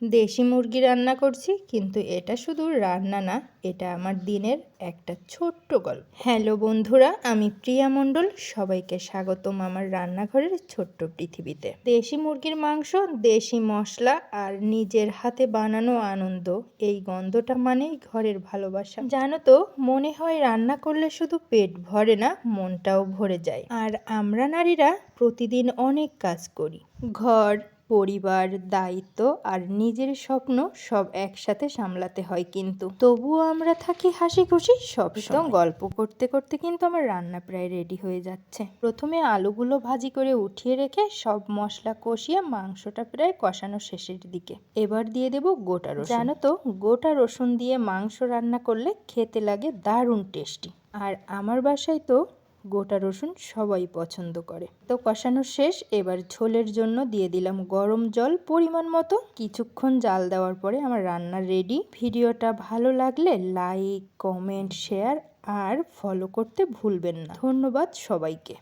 দেশি মুরগি রান্না করছি, কিন্তু এটা শুধু রান্না না, এটা আমার দিনের একটা ছোট্ট গল্প। হ্যালো বন্ধুরা, আমি প্রিয়া মণ্ডল, সবাইকে স্বাগতম আমার রান্নাঘরের ছোট্ট পৃথিবীতে। দেশি মুরগির মাংস, দেশি মশলা আর নিজের হাতে বানানো আনন্দ, এই গন্ধটা মানেই ঘরের ভালোবাসা। জানো তো, মনে হয় রান্না করলে শুধু পেট ভরে না, মনটাও ভরে যায়। আর আমরা নারীরা প্রতিদিন অনেক কাজ করি, ঘর, পরিবার, দায়িত্ব আর নিজের স্বপ্ন সব একসাথে সামলাতে হয়, কিন্তু তবুও আমরা থাকি হাসি খুশি সব সময়। গল্প করতে করতে কিন্তু আমার রান্না প্রায় রেডি হয়ে যাচ্ছে। প্রথমে আলুগুলো ভাজি করে উঠিয়ে রেখে সব মশলা কষিয়ে মাংসটা প্রায় কষানো শেষের দিকে। এবার দিয়ে দেব গোটা রসুন। জানো তো, গোটা রসুন দিয়ে মাংস রান্না করলে খেতে লাগে দারুণ টেস্টি। আর আমার বাসায় তো গোটা রসুন সবাই পছন্দ করে। তো কষানো শেষ, এবার ঝোলের জন্য দিয়ে দিলাম গরম জল পরিমাণ মতো। কিছুক্ষণ জাল দেওয়ার পরে আমার রান্না রেডি। ভিডিওটা ভালো লাগলে লাইক, কমেন্ট, শেয়ার আর ফলো করতে ভুলবেন না। ধন্যবাদ সবাইকে।